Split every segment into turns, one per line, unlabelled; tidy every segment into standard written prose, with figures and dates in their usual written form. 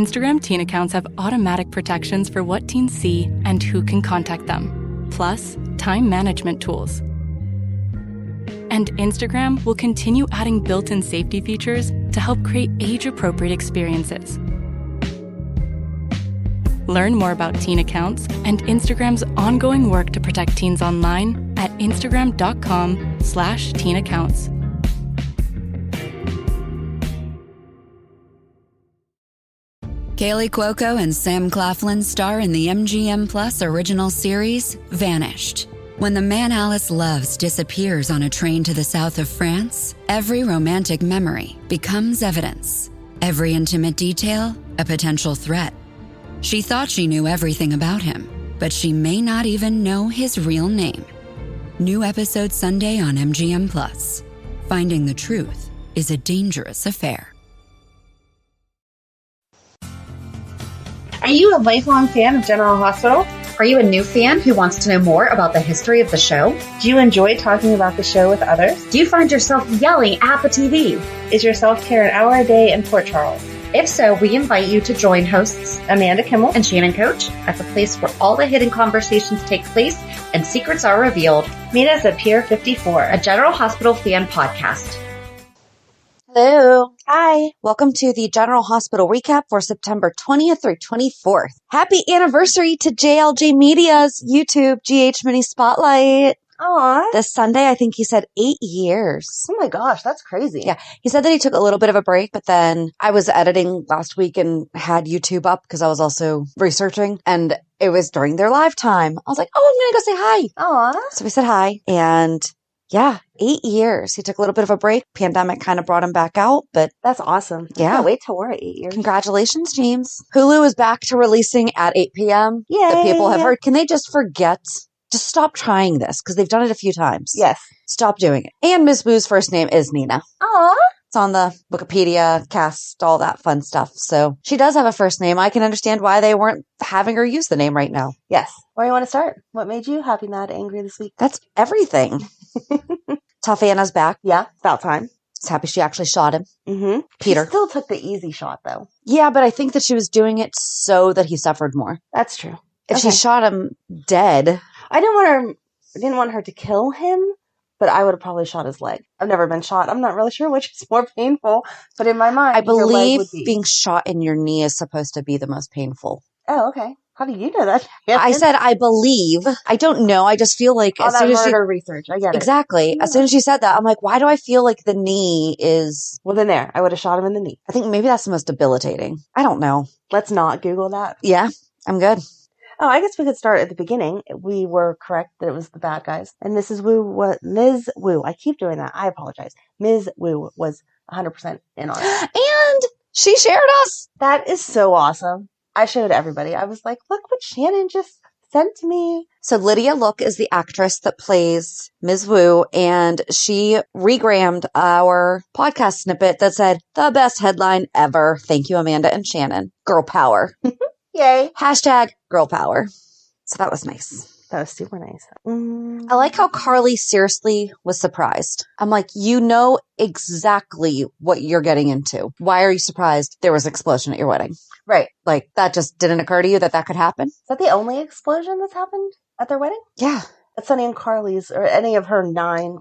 Instagram teen accounts have automatic protections for what teens see and who can contact them, plus time management tools. And Instagram will continue adding built-in safety features to help create age-appropriate experiences. Learn more about teen accounts and Instagram's ongoing work to protect teens online at instagram.com/teenaccounts.
Kaylee Cuoco and Sam Claflin star in the MGM Plus original series, Vanished. When the man Alice loves disappears on a train to the south of France, every romantic memory becomes evidence. Every intimate detail, a potential threat. She thought she knew everything about him, but she may not even know his real name. New episode Sunday on MGM Plus. Finding the truth is a dangerous affair.
Are you a lifelong fan of General Hospital?
Are you a new fan who wants to know more about the history of the show?
Do you enjoy talking about the show with others?
Do you find yourself yelling at the TV?
Is your self-care an hour a day in Port Charles?
If so, we invite you to join hosts
Amanda Kimmel
and Shannon Coach at the place where all the hidden conversations take place and secrets are revealed.
Meet us at Pier 54,
a General Hospital fan podcast.
Hello.
Hi.
Welcome to the General Hospital recap for September 20th through 24th. Happy anniversary to JLJ Media's YouTube GH Mini Spotlight.
Aw.
This Sunday, I think he said 8 years.
Oh my gosh, that's crazy.
Yeah. He said that he took a little bit of a break, but then I was editing last week and had YouTube up because I was also researching, and it was during their live time. I was like, oh, I'm going to go say hi.
Aw.
So we said hi, and yeah, 8 years. He took a little bit of a break. Pandemic kind of brought him back out, but
That's awesome.
Yeah.
I can't wait till we're at 8 years.
congratulations, James. Hulu is back to releasing at 8 p.m.
Yay.
The people have heard. Can they just forget? Just stop trying this because they've done it a few times.
Yes.
Stop doing it. And Ms. Wu's first name is Nina.
Aw.
It's on the Wikipedia cast, all that fun stuff. So she does have a first name. I can understand why they weren't having her use the name right now.
Yes. Where do you want to start? What made you happy, mad, angry this week?
That's everything. Tough Anna's back.
Yeah, about time.
It's happy she actually shot him.
Mm-hmm.
Peter.
She still took the easy shot, though.
Yeah, but I think that she was doing it so that he suffered more.
That's true.
If she
Okay.
shot him dead,
I didn't want her to kill him, but I would have probably shot his leg. I've never been shot. I'm not really sure which is more painful, but in my mind,
I
your leg
believe
would be.
being shot in your knee is supposed to be the most painful.
Oh, okay. How do you know that?
I said I believe. I don't know. I just feel like
all
as
that
soon as
murder research. I get it.
exactly. As soon as she said that, I'm like, why do I feel like the knee is?
Well, then there. I would have shot him in the knee.
I think maybe that's the most debilitating. I don't know.
Let's not Google that.
Yeah, I'm good.
Oh, I guess we could start at the beginning. We were correct that it was the bad guys. And Ms. Wu, I keep doing that. I apologize. Ms. Wu was 100% in on it.
And she shared us.
That is so awesome. I showed everybody. I was like, look what Shannon just sent to me.
So Lydia Look is the actress that plays Ms. Wu, and she regrammed our podcast snippet that said, the best headline ever. Thank you, Amanda and Shannon. Girl power.
Yay.
Hashtag girl power. So that was nice.
That was super nice.
I like how Carly seriously was surprised. I'm like, you know exactly what you're getting into. Why are you surprised there was an explosion at your wedding?
Right.
Like, that just didn't occur to you that could happen?
Is that the only explosion that's happened at their wedding?
Yeah.
At Sonny and Carly's, or any of her 8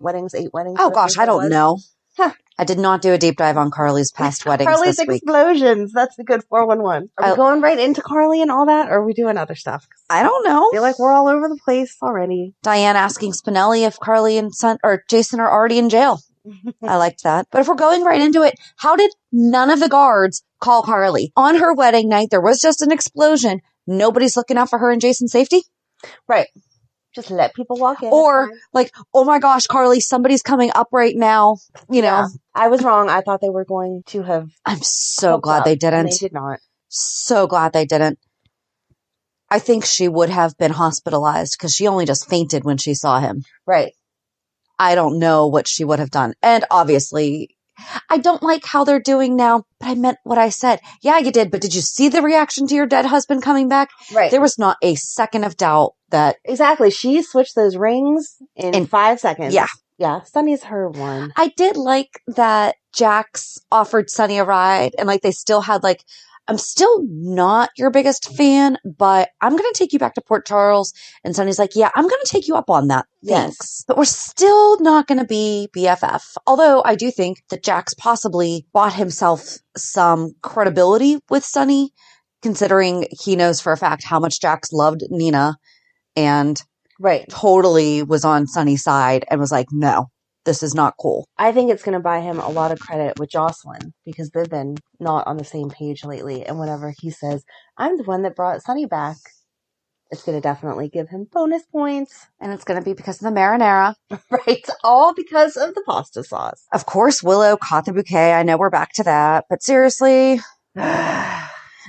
weddings.
Oh gosh, I don't know.
Huh.
I did not do a deep dive on Carly's past weddings
Carly's
this week.
explosions. That's a good 411. Are we going right into Carly and all that, or are we doing other stuff?
I don't know.
I feel like we're all over the place already.
Diane asking Spinelli if Carly and Jason are already in jail. I liked that. But if we're going right into it, how did none of the guards call Carly? On her wedding night, there was just an explosion. Nobody's looking out for her and Jason's safety?
Right. Just let people walk in.
Or like, oh my gosh, Carly, somebody's coming up right now. You know,
I was wrong. I thought they were going to have.
I'm so glad they didn't.
They did not.
So glad they didn't. I think she would have been hospitalized because she only just fainted when she saw him.
Right.
I don't know what she would have done. And obviously, I don't like how they're doing now, but I meant what I said. Yeah, you did. But did you see the reaction to your dead husband coming back?
Right.
There was not a second of doubt that.
Exactly. She switched those rings in 5 seconds.
Yeah.
Yeah. Sonny's her one.
I did like that Jax offered Sonny a ride and like they still had like I'm still not your biggest fan, but I'm going to take you back to Port Charles. And Sonny's like, yeah, I'm going to take you up on that. Thanks.
Yes.
But we're still not going to be BFF. Although I do think that Jax possibly bought himself some credibility with Sonny, considering he knows for a fact how much Jax loved Nina and
Right.
totally was on Sonny's side and was like, no, this is not cool.
I think it's going to buy him a lot of credit with Jocelyn because they've been not on the same page lately. And whenever he says, I'm the one that brought Sonny back, it's going to definitely give him bonus points.
And it's going to be because of the marinara.
Right. All because of the pasta sauce.
Of course, Willow caught the bouquet. I know we're back to that. But seriously,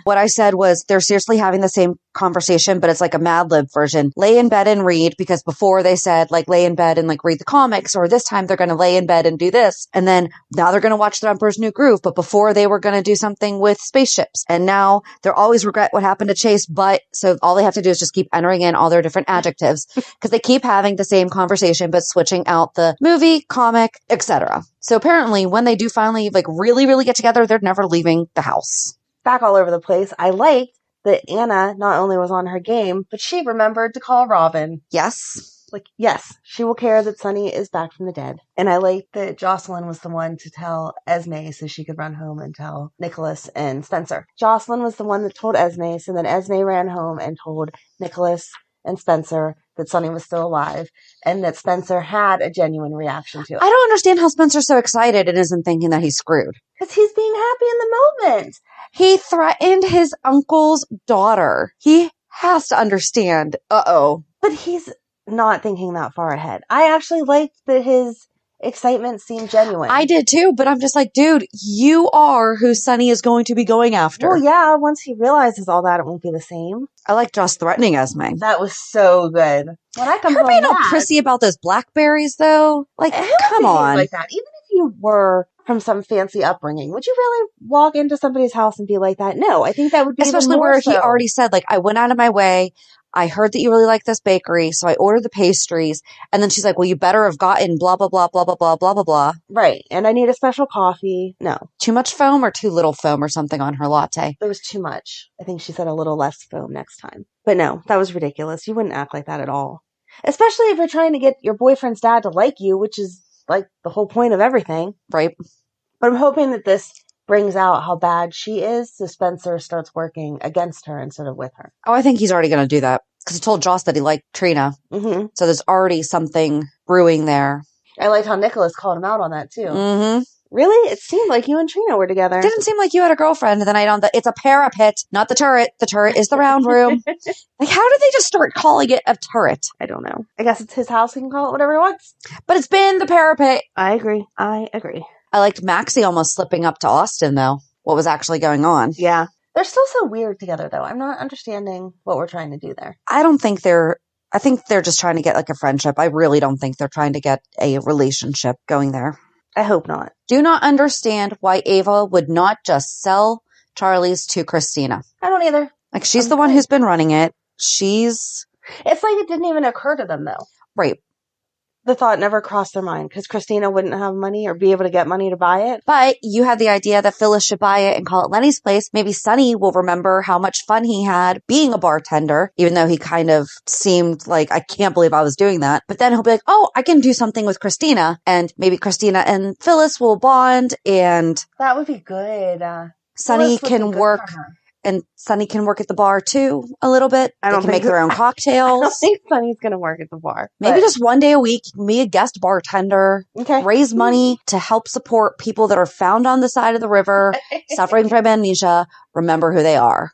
what I said was they're seriously having the same conversation, but it's like a Mad Lib version. Lay in bed and read, because before they said like lay in bed and like read the comics, or this time they're going to lay in bed and do this. And then now they're going to watch The Emperor's New Groove. But before they were going to do something with spaceships. And now they're always regret what happened to Chase. But so all they have to do is just keep entering in all their different adjectives because they keep having the same conversation, but switching out the movie, comic, etc. So apparently when they do finally like really, really get together, they're never leaving the house.
Back all over the place. I liked that Anna not only was on her game, but she remembered to call Robin.
Yes.
Like, yes, she will care that Sonny is back from the dead. And I like that Jocelyn was the one to tell Esme so she could run home and tell Nicholas and Spencer. Jocelyn was the one that told Esme, so then Esme ran home and told Nicholas and Spencer that Sonny was still alive and that Spencer had a genuine reaction to it.
I don't understand how Spencer's so excited and isn't thinking that he's screwed.
Because he's being happy in the moment.
He threatened his uncle's daughter. He has to understand.
But he's not thinking that far ahead. I actually liked that his excitement seemed genuine.
I did too, but I'm just like, dude, you are who Sonny is going to be going after.
Well, yeah, once he realizes all that, it won't be the same.
I like Joss threatening Esme.
That was so good. When I come
Her
home
being all
mad,
prissy about those blackberries, though. Like,
who would
come
behave
on.
like that? Even if you were from some fancy upbringing, would you really walk into somebody's house and be like that? No, I think that would be
especially
even more
where
so.
he already said, like, I went out of my way. I heard that you really like this bakery, so I ordered the pastries. And then she's like, well, you better have gotten blah, blah, blah, blah, blah, blah, blah, blah, blah.
Right. And I need a special coffee. No.
Too much foam or too little foam or something on her latte?
There was too much. I think she said a little less foam next time. But no, that was ridiculous. You wouldn't act like that at all. Especially if you're trying to get your boyfriend's dad to like you, which is like the whole point of everything.
Right.
But I'm hoping that this brings out how bad she is, so Spencer starts working against her instead of with her.
Oh, I think he's already going to do that. Because he told Joss that he liked Trina.
Mm-hmm.
So there's already something brewing there.
I liked how Nicholas called him out on that, too.
Mm-hmm.
Really? It seemed like you and Trina were together.
Didn't seem like you had a girlfriend the night on the... It's a parapet, not the turret. The turret is the round room. Like, how did they just start calling it a turret?
I don't know. I guess it's his house. He can call it whatever he wants.
But it's been the parapet.
I agree.
I liked Maxie almost slipping up to Austin, though. What was actually going on?
Yeah. They're still so weird together, though. I'm not understanding what we're trying to do there.
I think they're just trying to get like a friendship. I really don't think they're trying to get a relationship going there.
I hope not.
Do not understand why Ava would not just sell Charlie's to Christina.
I don't either.
Like, she's the one who's been running it. It's
like it didn't even occur to them, though.
Right.
The thought never crossed their mind because Christina wouldn't have money or be able to get money to buy it.
But you had the idea that Phyllis should buy it and call it Lenny's Place. Maybe Sonny will remember how much fun he had being a bartender, even though he kind of seemed like, I can't believe I was doing that. But then he'll be like, oh, I can do something with Christina. And maybe Christina and Phyllis will bond, and
that would be good.
Sonny can work. And Sonny can work at the bar, too, a little bit. They can make their own cocktails.
I don't think Sonny's going to work at the bar.
Maybe just one day a week, be a guest bartender, raise money to help support people that are found on the side of the river, suffering from amnesia. Remember who they are.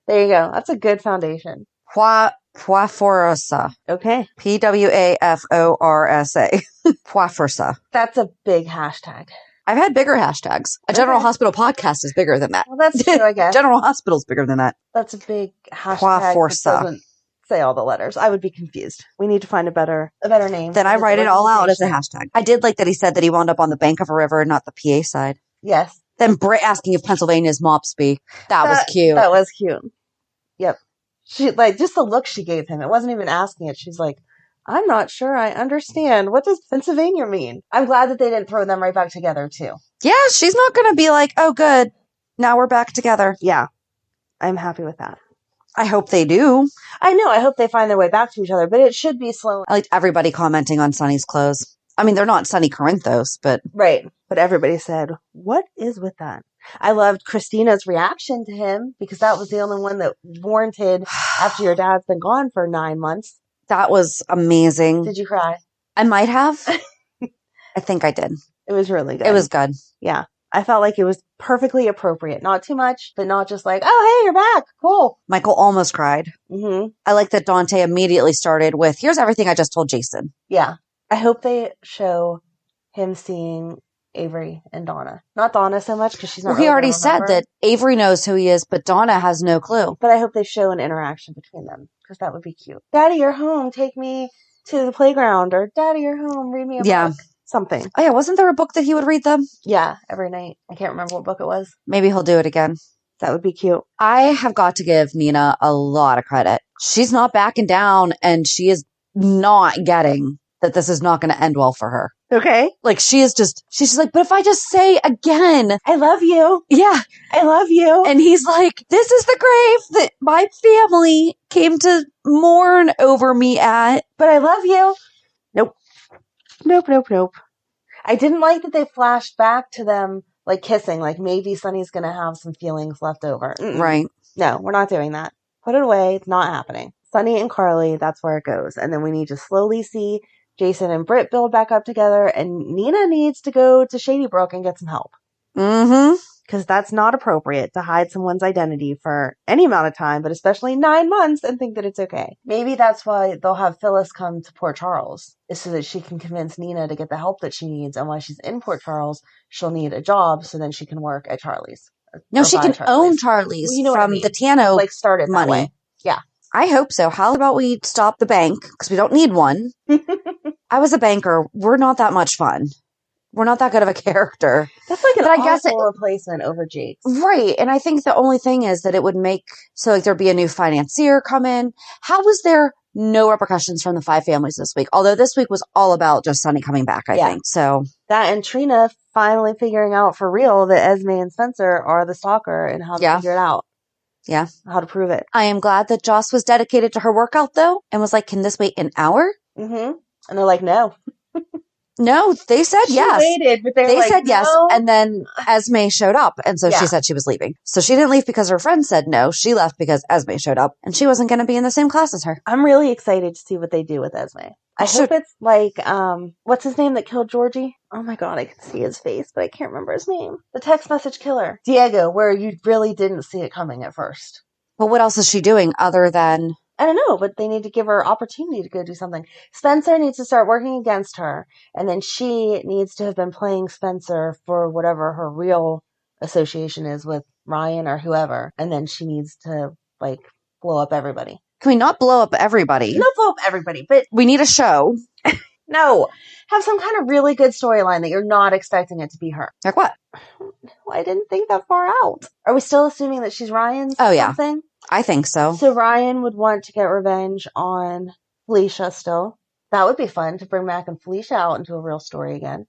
There you go. That's a good foundation.
Poiforsa.
Okay.
Pwaforsa. Poiforsa.
That's a big hashtag.
I've had bigger hashtags. A General Hospital podcast is bigger than that.
Well, that's true, I guess.
General Hospital's bigger than that.
That's a big hashtag that doesn't say all the letters. I would be confused. We need to find a better name.
Then I write it all out as a hashtag. I did like that he said that he wound up on the bank of a river and not the PA side.
Yes.
Then Britt asking if Pennsylvania's MOPSby. That was cute.
That was cute. Yep. She, like, just the look she gave him. It wasn't even asking it. She's like, I'm not sure I understand. What does Pennsylvania mean? I'm glad that they didn't throw them right back together, too.
Yeah, she's not going to be like, oh, good. Now we're back together.
Yeah. I'm happy with that.
I hope they do.
I know. I hope they find their way back to each other, but it should be slow.
I liked everybody commenting on Sonny's clothes. I mean, they're not Sonny Corinthos, but...
Right. But everybody said, what is with that? I loved Christina's reaction to him because that was the only one that warranted after your dad's been gone for 9 months.
That was amazing.
Did you cry?
I might have. I think I did.
It was really good.
It was good.
Yeah. I felt like it was perfectly appropriate. Not too much, but not just like, oh, hey, you're back. Cool.
Michael almost cried.
Mm-hmm.
I like that Dante immediately started with, here's everything I just told Jason.
Yeah. I hope they show him seeing Avery and Donna. Not Donna so much because she's not.
Well, he already said that Avery knows who he is, but Donna has no clue.
But I hope they show an interaction between them because that would be cute. Daddy, you're home. Take me to the playground. Or Daddy, you're home. Read me a book. Something.
Oh, yeah. Wasn't there a book that he would read them?
Yeah, every night. I can't remember what book it was.
Maybe he'll do it again.
That would be cute.
I have got to give Nina a lot of credit. She's not backing down, and she is not getting that this is not going to end well for her.
Okay.
Like, she's just like, but if I just say again,
I love you.
Yeah.
I love you.
And he's like, this is the grave that my family came to mourn over me at.
But I love you. Nope. I didn't like that they flashed back to them like kissing, like maybe Sonny's going to have some feelings left over. Mm-mm.
Right.
No, we're not doing that. Put it away. It's not happening. Sonny and Carly, that's where it goes. And then we need to slowly see Jason and Britt build back up together, and Nina needs to go to Shady Brook and get some help.
Mm-hmm.
Because that's not appropriate to hide someone's identity for any amount of time, but especially 9 months, and think that it's okay. Maybe that's why they'll have Phyllis come to Port Charles, is so that she can convince Nina to get the help that she needs, and while she's in Port Charles, she'll need a job so then she can work at Charlie's.
No, she can own Charlie's from the Tano
like start it
money.
That way. Yeah.
I hope so. How about we stop the bank? Because we don't need one. I was a banker. We're not that much fun. We're not that good of a character.
That's like an
I guess
replacement over Jake's.
Right. And I think the only thing is that it would make, so like there'd be a new financier come in. How was there no repercussions from the 5 families this week? Although this week was all about just Sonny coming back, I think. So
that and Trina finally figuring out for real that Esme and Spencer are the stalker and how to figure it out.
Yeah.
How to prove it.
I am glad that Joss was dedicated to her workout though and was like, can this wait an hour?
Mm-hmm. And they're like, no.
No, they said yes.
She waited, but they
said
no.
yes. And then Esme showed up. And so she said she was leaving. So she didn't leave because her friend said no. She left because Esme showed up and she wasn't going to be in the same class as her.
I'm really excited to see what they do with Esme. I hope it's like, what's his name that killed Georgie? Oh my God, I can see his face, but I can't remember his name. The text message killer. Diego, where you really didn't see it coming at first.
Well, what else is she doing other than...
I don't know, but they need to give her opportunity to go do something. Spencer needs to start working against her, and then she needs to have been playing Spencer for whatever her real association is with Ryan or whoever, and then she needs to, like, blow up everybody.
Can we not blow up everybody?
Not blow up everybody, but...
We need a show.
No. Have some kind of really good storyline that you're not expecting it to be her.
Like what?
I didn't think that far out. Are we still assuming that she's Ryan's something?
I think so.
So Ryan would want to get revenge on Felicia still. That would be fun to bring Mac and Felicia out into a real story again.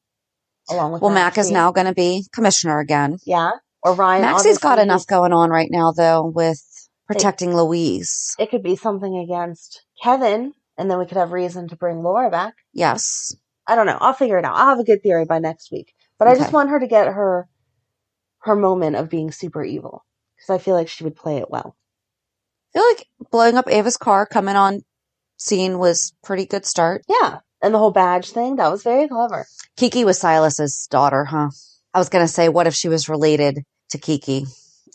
Along with
Mac is now going to be commissioner again.
Yeah. Or Ryan.
Maxie's got enough going on right now, though, with protecting Louise.
It could be something against Kevin, and then we could have reason to bring Laura back.
Yes.
I don't know. I'll figure it out. I'll have a good theory by next week. But I just want her to get her moment of being super evil. Because I feel like she would play it well.
I feel like blowing up Ava's car coming on scene was pretty good start.
Yeah. And the whole badge thing, that was very clever.
Kiki was Silas's daughter, huh? I was going to say, what if she was related to Kiki?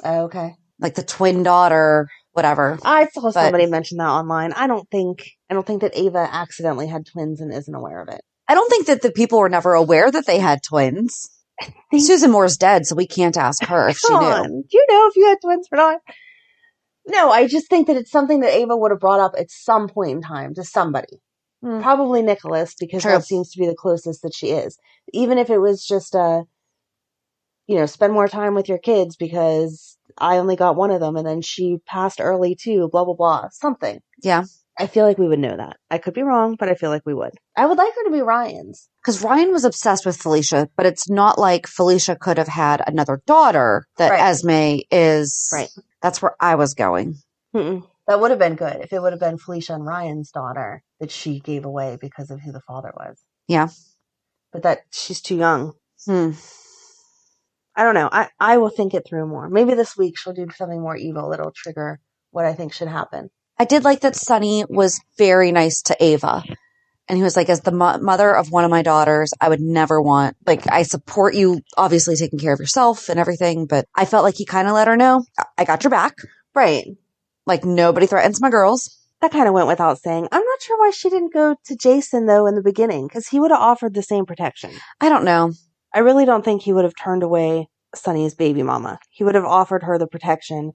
Oh, okay.
Like the twin daughter, whatever.
I saw somebody mention that online. I don't think that Ava accidentally had twins and isn't aware of it.
I don't think that the people were never aware that they had twins. Susan Moore's dead, so we can't ask her if she knew.
Do you know if you had twins or not? No, I just think that it's something that Ava would have brought up at some point in time to somebody. Probably Nicholas, because that seems to be the closest that she is. Even if it was just spend more time with your kids because I only got one of them and then she passed early too, blah, blah, blah, something.
Yeah.
I feel like we would know that. I could be wrong, but I feel like we would. I would like her to be Ryan's.
Because Ryan was obsessed with Felicia, but it's not like Felicia could have had another daughter that Esme is.
Right.
That's where I was going.
Mm-mm. That would have been good if it would have been Felicia and Ryan's daughter that she gave away because of who the father was.
Yeah.
But that she's too young. I don't know. I will think it through more. Maybe this week she'll do something more evil that'll trigger what I think should happen.
I did like that Sonny was very nice to Ava. And he was like, as the mother of one of my daughters, I would never want, like, I support you obviously taking care of yourself and everything, but I felt like he kind of let her know, I got your back.
Right.
Like, nobody threatens my girls.
That kind of went without saying. I'm not sure why she didn't go to Jason, though, in the beginning, because he would have offered the same protection.
I don't know.
I really don't think he would have turned away Sonny's baby mama. He would have offered her the protection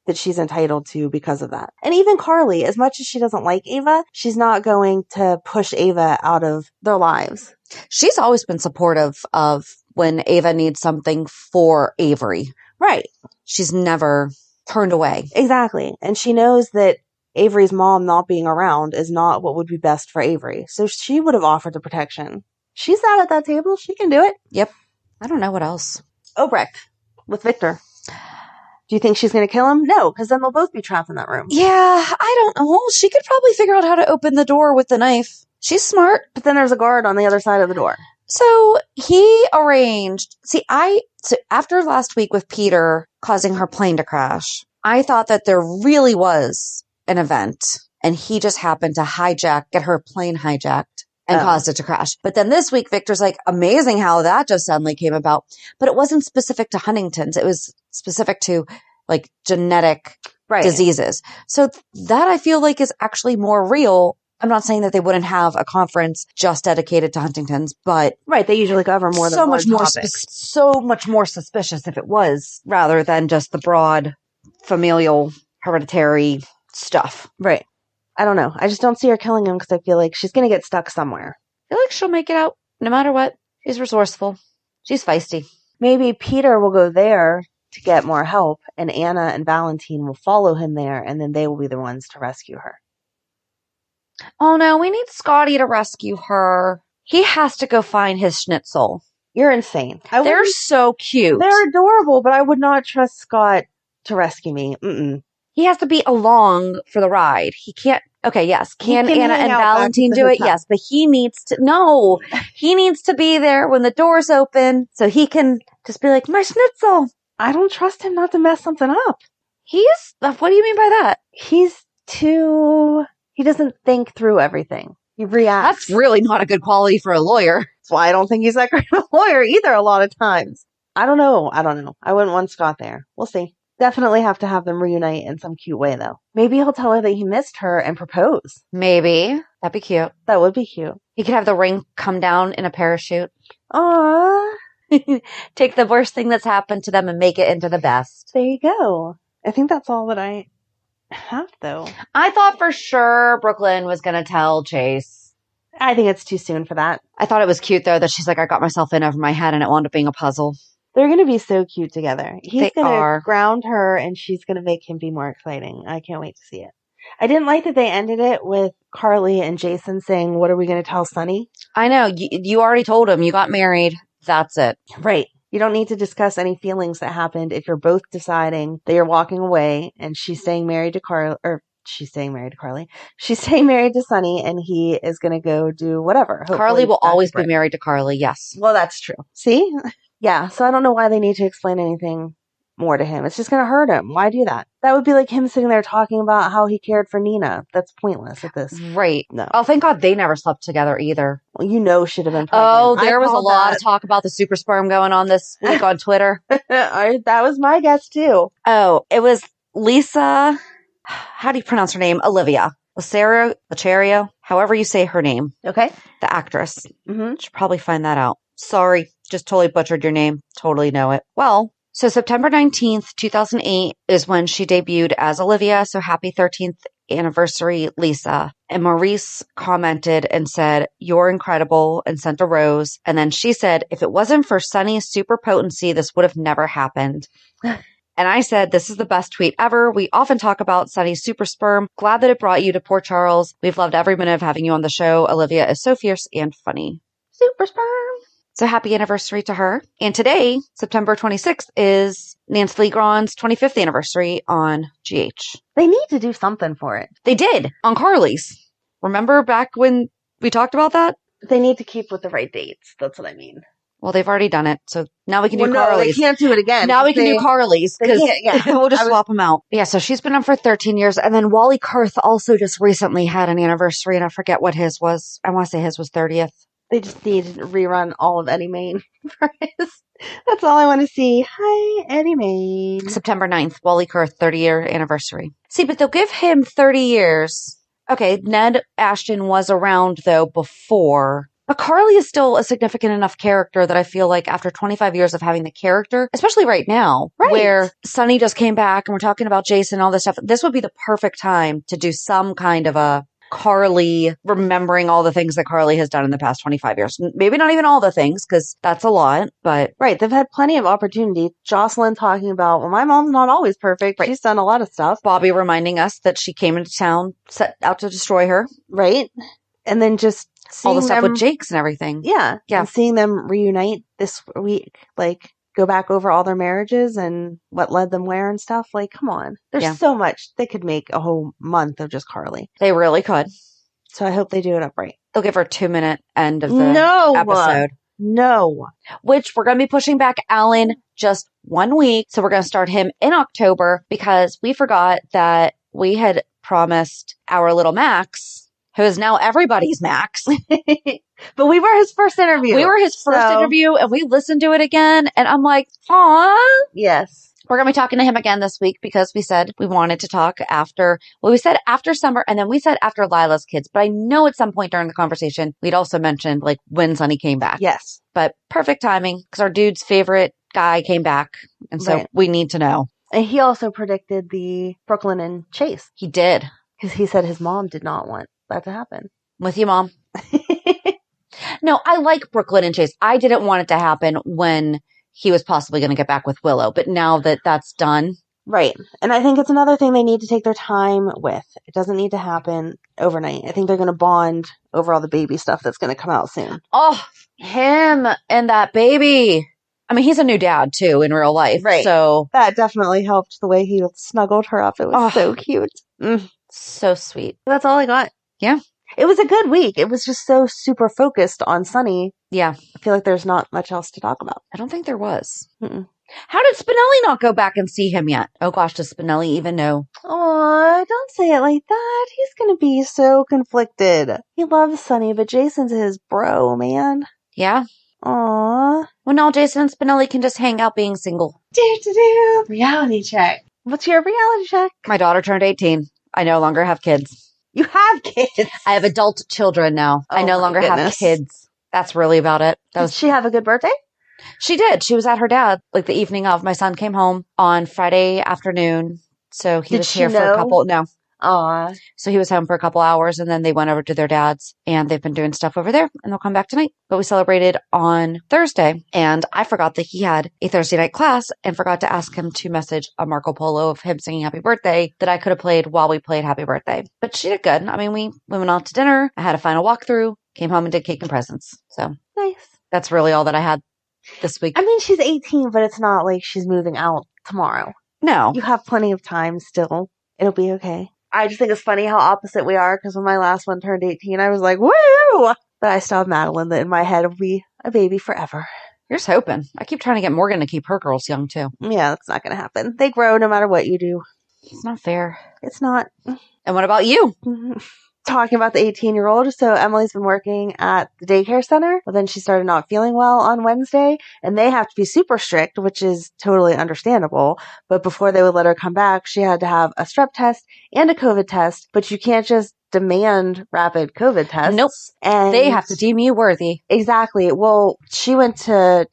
that she's entitled to because of that. And even Carly, as much as she doesn't like Ava, she's not going to push Ava out of their lives.
She's always been supportive of when Ava needs something for Avery.
Right.
She's never turned away.
Exactly. And she knows that Avery's mom not being around is not what would be best for Avery. So she would have offered the protection. She sat at that table. She can do it.
Yep. I don't know what else.
Obrecht with Victor. Do you think she's going to kill him? No, because then they'll both be trapped in that room.
Yeah, I don't know. She could probably figure out how to open the door with the knife. She's smart.
But then there's a guard on the other side of the door.
So he arranged. So after last week with Peter causing her plane to crash, I thought that there really was an event and he just happened to get her plane hijacked and caused it to crash. But then this week, Victor's like, amazing how that just suddenly came about. But it wasn't specific to Huntington's. It was specific to like genetic diseases. So that I feel like is actually more real. I'm not saying that they wouldn't have a conference just dedicated to Huntington's, but
they usually cover more than one topic.
So much more suspicious if it was rather than just the broad familial hereditary stuff.
Right. I don't know. I just don't see her killing him because I feel like she's going to get stuck somewhere.
I feel like she'll make it out no matter what. She's resourceful. She's feisty.
Maybe Peter will go there to get more help and Anna and Valentine will follow him there and then they will be the ones to rescue her.
Oh no, we need Scotty to rescue her. He has to go find his schnitzel.
You're insane.
They're so cute.
They're adorable, but I would not trust Scott to rescue me. Mm-mm.
He has to be along for the ride. He can't. Okay, yes. Can Anna and Valentine do it? Yes, but he needs to. No, he needs to be there when the doors open so he can just be like, my schnitzel.
I don't trust him not to mess something up.
What do you mean by that?
He doesn't think through everything. He reacts.
That's really not a good quality for a lawyer.
That's why I don't think he's that great of a lawyer either a lot of times. I don't know. I wouldn't want Scott there. We'll see. Definitely have to have them reunite in some cute way, though. Maybe he'll tell her that he missed her and propose.
Maybe. That'd be cute.
That would be cute.
He could have the ring come down in a parachute.
Aww.
Take the worst thing that's happened to them and make it into the best.
There you go. I think that's all that I have, though.
I thought for sure Brook Lynn was going to tell Chase.
I think it's too soon for that.
I thought it was cute, though, that she's like, I got myself in over my head and it wound up being a puzzle.
They're going to be so cute together. He's going to ground her and she's going to make him be more exciting. I can't wait to see it. I didn't like that they ended it with Carly and Jason saying, what are we going to tell Sonny?
I know. You already told him you got married. That's it.
Right. You don't need to discuss any feelings that happened if you're both deciding that you're walking away and she's staying married to Carly, or she's staying married to Carly. She's staying married to Sonny and he is going to go do whatever. Hopefully
Carly will always be married to Carly. Yes.
Well, that's true. See? Yeah. So I don't know why they need to explain anything more to him. It's just going to hurt him. Why do that? That would be like him sitting there talking about how he cared for Nina. That's pointless at this.
Right.
No.
Oh, thank God they never slept together either.
Well, should have been pregnant.
Oh, there was a lot of talk about the super sperm going on this week on Twitter.
That was my guess too.
Oh, it was Lisa. How do you pronounce her name? Olivia. Lachario, however you say her name.
Okay.
The actress.
Mm-hmm.
Should probably find that out. Sorry, just totally butchered your name. Totally know it. Well, so September 19th, 2008 is when she debuted as Olivia. So happy 13th anniversary, Lisa. And Maurice commented and said, you're incredible, and sent a rose. And then she said, if it wasn't for Sonny's super potency, this would have never happened. And I said, this is the best tweet ever. We often talk about Sonny's super sperm. Glad that it brought you to Port Charles. We've loved every minute of having you on the show. Olivia is so fierce and funny.
Super sperm.
So happy anniversary to her. And today, September 26th, is Nancy Lee Grauen's 25th anniversary on GH.
They need to do something for it.
They did on Carly's. Remember back when we talked about that?
They need to keep with the right dates. That's what I mean.
Well, they've already done it. So now we can do
No, they
Carly's.
can't do it again.
Now we can do Carly's because we'll just swap them out. Yeah, so she's been on for 13 years. And then Wally Kurth also just recently had an anniversary, and I forget what his was. I want to say his was 30th.
They just need to rerun all of Eddie Main for his. That's all I want to see. Hi, Eddie Main.
September 9th, Wally Kurth, 30-year anniversary. See, but they'll give him 30 years. Okay, Ned Ashton was around, though, before. But Carly is still a significant enough character that I feel like after 25 years of having the character, especially right now, where Sonny just came back and we're talking about Jason and all this stuff, this would be the perfect time to do some kind of a Carly, remembering all the things that Carly has done in the past 25 years. Maybe not even all the things, because that's a lot, but...
Right, they've had plenty of opportunity. Jocelyn talking about, well, my mom's not always perfect. Right. She's done a lot of stuff.
Bobby reminding us that she came into town, set out to destroy her.
Right. And then just seeing
all the stuff
them,
with Jake's and everything.
Yeah. And seeing them reunite this week, like, go back over all their marriages and what led them where and stuff. Like, come on. There's so much. They could make a whole month of just Carly.
They really could.
So I hope they do it upright.
They'll give her a 2-minute end of the episode.
No.
Which we're going to be pushing back Alan just 1 week. So we're going to start him in October because we forgot that we had promised our little Max, who is now everybody's Max.
But we were his first interview.
We were his first interview, and we listened to it again, and I'm like, aw.
Yes.
We're going to be talking to him again this week because we said we wanted to talk after, well, we said after summer, and then we said after Lila's kids. But I know at some point during the conversation, we'd also mentioned like when Sonny came back.
Yes.
But perfect timing because our dude's favorite guy came back. And so we need to know.
And he also predicted the Brook Lynn and Chase.
He did.
Because he said his mom did not want that to happen.
With you, Mom. No, I like Brook Lynn and Chase. I didn't want it to happen when he was possibly going to get back with Willow. But now that that's done.
Right. And I think it's another thing they need to take their time with. It doesn't need to happen overnight. I think they're going to bond over all the baby stuff that's going to come out soon.
Oh, him and that baby. I mean, he's a new dad, too, in real life.
Right.
So
that definitely helped the way he snuggled her up. It was so cute.
So sweet.
That's all I got.
Yeah.
It was a good week. It was just so super focused on Sonny.
Yeah.
I feel like there's not much else to talk about.
I don't think there was.
Mm-mm.
How did Spinelli not go back and see him yet? Oh gosh, does Spinelli even know?
Aw, don't say it like that. He's going to be so conflicted. He loves Sonny, but Jason's his bro, man.
Yeah?
Aw.
Well, now Jason and Spinelli can just hang out being single.
Reality check. What's your reality check?
My daughter turned 18. I no longer have kids.
You have kids.
I have adult children now.
Oh,
I no longer have kids. That's really about it.
Did she have a good birthday?
She did. She was at her dad like the evening of. My son came home on Friday afternoon. So he was here for a couple. No.
Aw.
So he was home for a couple hours and then they went over to their dad's and they've been doing stuff over there and they'll come back tonight. But we celebrated on Thursday and I forgot that he had a Thursday night class and forgot to ask him to message a Marco Polo of him singing happy birthday that I could have played while we played happy birthday. But she did good. I mean, we went out to dinner. I had a final walkthrough, came home and did cake and presents. So
nice.
That's really all that I had this week.
I mean, she's 18, but it's not like she's moving out tomorrow.
No.
You have plenty of time still. It'll be okay. I just think it's funny how opposite we are, because when my last one turned 18, I was like, woo! But I still have Madeline that in my head will be a baby forever.
You're just hoping. I keep trying to get Morgan to keep her girls young, too.
Yeah, that's not going to happen. They grow no matter what you do.
It's not fair.
It's not.
And what about you?
Talking about the 18-year-old. So Emily's been working at the daycare center, but then she started not feeling well on Wednesday, and they have to be super strict, which is totally understandable. But before they would let her come back, she had to have a strep test and a COVID test, but you can't just demand rapid COVID tests.
Nope.
And
they have to deem you worthy.
Exactly. Well, she went to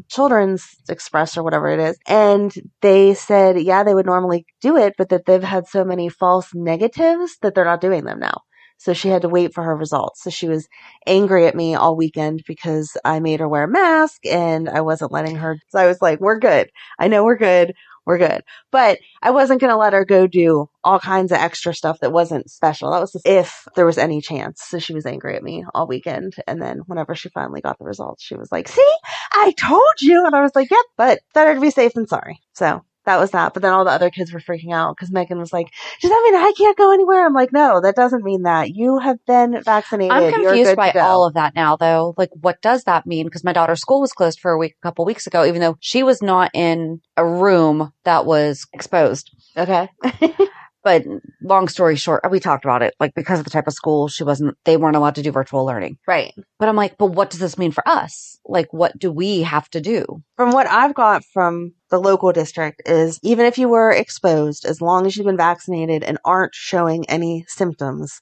Children's Express or whatever it is, and they said, yeah, they would normally do it, but that they've had so many false negatives that they're not doing them now. So she had to wait for her results. So she was angry at me all weekend because I made her wear a mask and I wasn't letting her. So I was like, we're good. I know we're good. we're good. But I wasn't going to let her go do all kinds of extra stuff that wasn't special. That was just if there was any chance. So she was angry at me all weekend. And then whenever she finally got the results, she was like, see, I told you. And I was like, yep, but better to be safe than sorry. So that was that. But then all the other kids were freaking out because Megan was like, does that mean I can't go anywhere? I'm like, no, that doesn't mean that. You have been vaccinated.
I'm confused
You're good
by
to go.
all of that now, though. Like, what does that mean? Because my daughter's school was closed for a couple weeks ago, even though she was not in a room that was exposed.
Okay.
But long story short, we talked about it. Like, because of the type of school they weren't allowed to do virtual learning.
Right.
But I'm like, but what does this mean for us? Like, what do we have to do?
From what I've got from the local district is even if you were exposed, as long as you've been vaccinated and aren't showing any symptoms,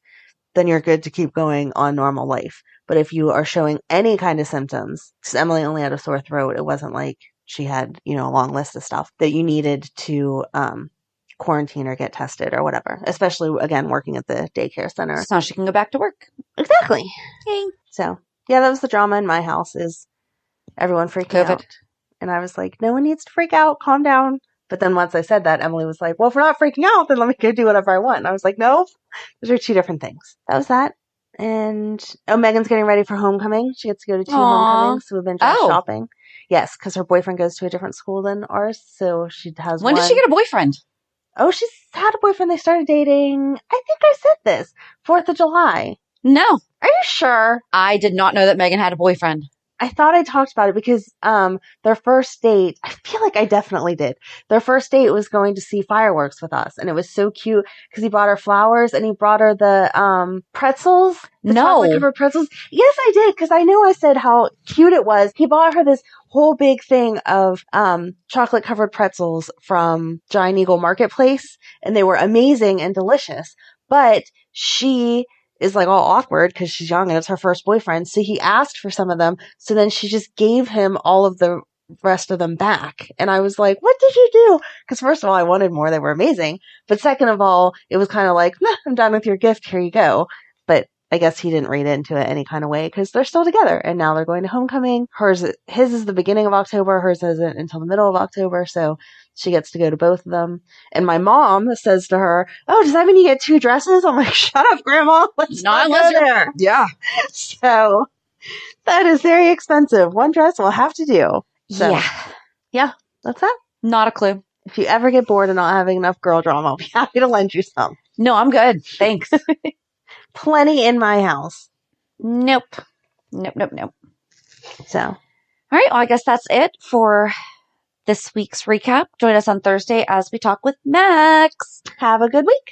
then you're good to keep going on normal life. But if you are showing any kind of symptoms, because Emily only had a sore throat, it wasn't like she had, a long list of stuff that you needed to, quarantine or get tested or whatever, especially again working at the daycare center.
So now she can go back to work.
Exactly.
Yay.
So yeah, that was the drama in my house, is everyone freaking
COVID.
out. And I was like, no one needs to freak out, calm down. But then once I said that, Emily was like, well, if we're not freaking out, then let me go do whatever I want. And I was like, no, those are two different things. That was that. And Megan's getting ready for homecoming. She gets to go to 2 homecomings, so we've been just shopping. Yes, because her boyfriend goes to a different school than ours, so she has
When did she get a boyfriend?
Oh, she's had a boyfriend. They started dating. I think I said this. 4th of July.
No.
Are you sure?
I did not know that Megan had a boyfriend.
I thought I talked about it because their first date, I feel like I definitely did. Their first date was going to see fireworks with us. And it was so cute because he brought her flowers and he brought her the pretzels. The chocolate-covered pretzels. Yes, I did, because I knew I said how cute it was. He bought her this whole big thing of chocolate-covered pretzels from Giant Eagle Marketplace, and they were amazing and delicious. But she is like all awkward because she's young and it's her first boyfriend. So he asked for some of them. So then she just gave him all of the rest of them back. And I was like, what did you do? Because first of all, I wanted more. They were amazing. But second of all, it was kind of like, nah, I'm done with your gift. Here you go. But I guess he didn't read into it any kind of way because they're still together and now they're going to homecoming. His is the beginning of October. Hers isn't until the middle of October. So she gets to go to both of them. And my mom says to her, oh, does that mean you get 2 dresses? I'm like, shut up, Grandma. Let's not go there.
Yeah.
So that is very expensive. 1 dress will have to do. So, yeah, that's that.
Not a clue.
If you ever get bored of not having enough girl drama, I'll be happy to lend you some.
No, I'm good. Thanks.
Plenty in my house.
Nope.
So,
all right. Well, I guess that's it for this week's recap. Join us on Thursday as we talk with Max.
have a good week.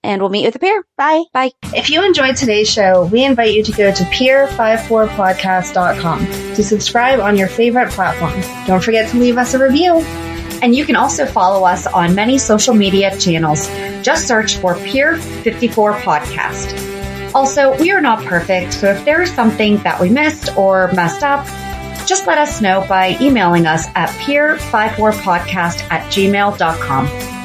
And we'll meet you at the pier.
Bye.
Bye.
If you enjoyed today's show, we invite you to go to pier54podcast.com to subscribe on your favorite platform. Don't forget to leave us a review.
And you can also follow us on many social media channels. Just search for Pier 54 Podcast. Also, we are not perfect, so if there is something that we missed or messed up, just let us know by emailing us at pier54podcast@gmail.com.